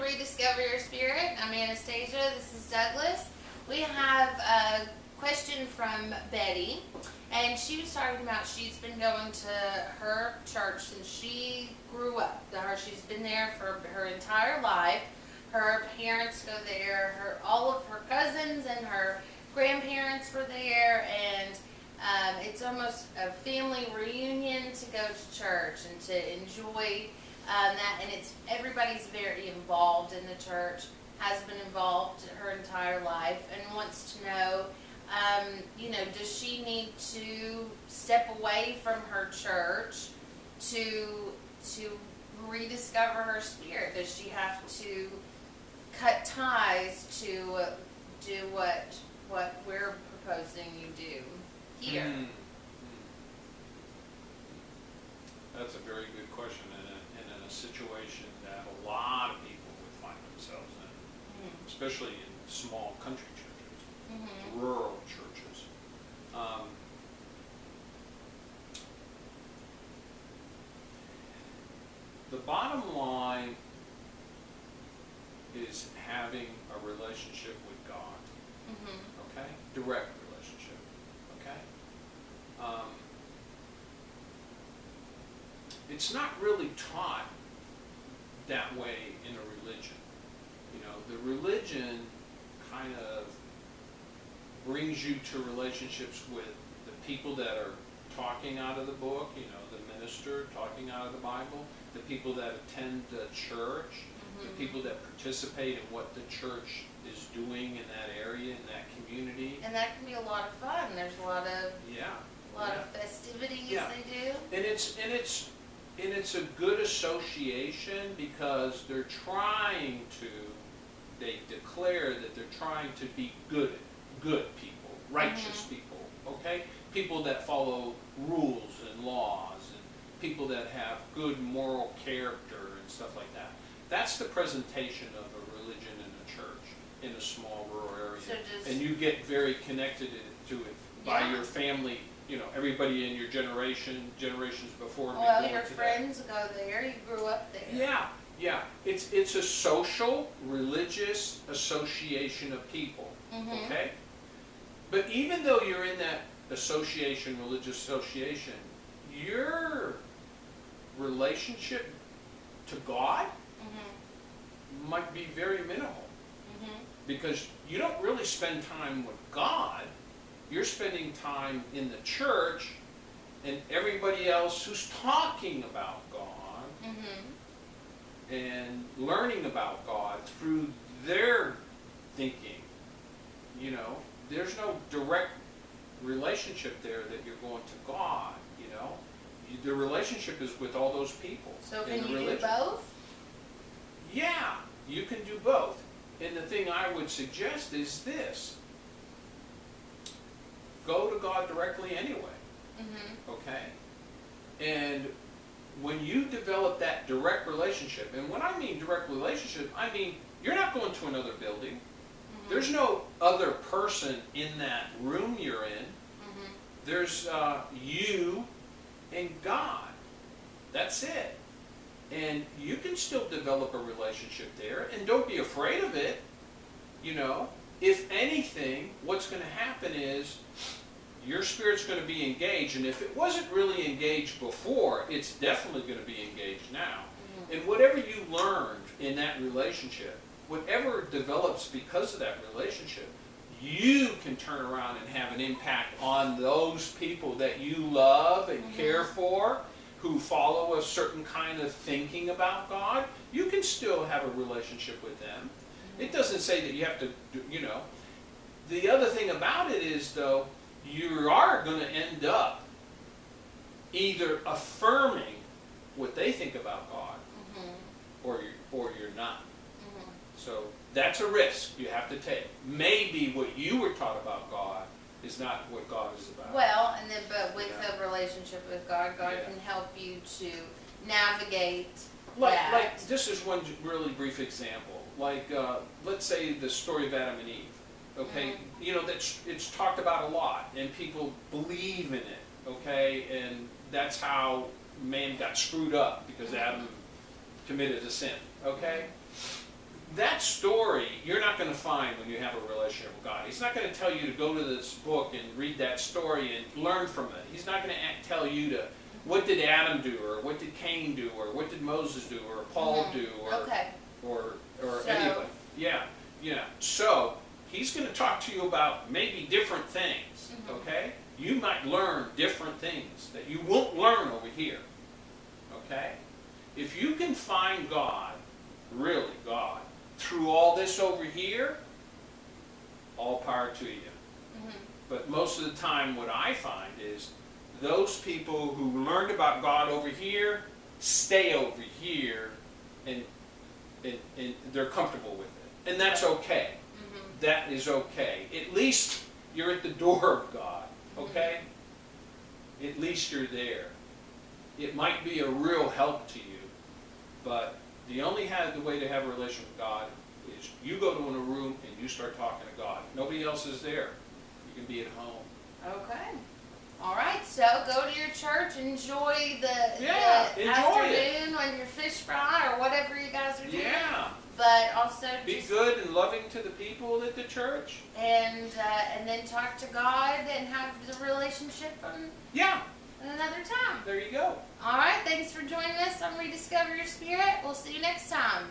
Rediscover Your Spirit. I'm Anastasia. This is Douglas. We have a question from Betty, and she was talking about she's been going to her church since she grew up. She's been there for her entire life. Her parents go there. All of her cousins and her grandparents were there, and it's almost a family reunion to go to church and to enjoy that. And everybody's very involved in the church, has been involved her entire life, and wants to know, does she need to step away from her church to rediscover her spirit? Does she have to cut ties to do what we're proposing you do here? That's a very good question, and in a situation that a lot of people would find themselves in, especially in small country churches, rural churches. The bottom line is having a relationship with God, okay? Direct relationship, okay? It's not really taught that way in a religion. The religion kind of brings you to relationships with the people that are talking out of the book, the minister talking out of the Bible, the people that attend the church, the people that participate in what the church is doing in that area, in that community. And that can be a lot of fun. There's a lot of festivities they do. And it's a good association because they declare that they're trying to be good people, righteous people, okay? People that follow rules and laws, and people that have good moral character and stuff like that. That's the presentation of a religion in a church, in a small rural area. And you get very connected to it by your family. Everybody in your generations before. Well, your friends go there. You grew up there. Yeah. It's a social, religious association of people. Okay? But even though you're in that association, religious association, your relationship to God might be very minimal. Because you don't really spend time with God. You're spending time in the church and everybody else who's talking about God and learning about God through their thinking. There's no direct relationship there that you're going to God. The relationship is with all those people. So can you do both? Yeah, you can do both. And the thing I would suggest is this. Go to God directly anyway, okay? And when you develop that direct relationship, and when I mean direct relationship, I mean you're not going to another building. There's no other person in that room you're in. There's you and God. That's it. And you can still develop a relationship there, and don't be afraid of it. If anything, what's going to happen is your spirit's going to be engaged, and if it wasn't really engaged before, it's definitely going to be engaged now. And whatever you learned in that relationship, whatever develops because of that relationship, you can turn around and have an impact on those people that you love and care for, who follow a certain kind of thinking about God. You can still have a relationship with them. It doesn't say that you have to, The other thing about it is, though, you are going to end up either affirming what they think about God, or you're not. So that's a risk you have to take. Maybe what you were taught about God is not what God is about. Well, but with a relationship with God, God can help you to navigate that. Like this is one really brief example. Let's say the story of Adam and Eve. Okay, it's talked about a lot, and people believe in it. Okay, and that's how man got screwed up, because Adam committed a sin. Okay, that story you're not going to find when you have a relationship with God. He's not going to tell you to go to this book and read that story and learn from it. He's not going to tell you to, what did Adam do, or what did Cain do, or what did Moses do, or Paul do, or anybody. Yeah, yeah. So he's going to talk to you about maybe different things. Okay, you might learn different things that you won't learn over here. Okay, if you can find God, really God, through all this over here, all power to you. But most of the time what I find is those people who learned about God over here stay over here and they're comfortable with it. And that's okay. That is okay. At least you're at the door of God. Okay? At least you're there. It might be a real help to you, but the only way to have a relationship with God is you go to a room and you start talking to God. Nobody else is there. You can be at home. Okay. All right. So go to your church, enjoy the afternoon on your fish fry or whatever you guys are doing. Yeah. But also be good and loving to the people at the church. And then talk to God and have the relationship another time. There you go. All right. Thanks for joining us on Rediscover Your Spirit. We'll see you next time.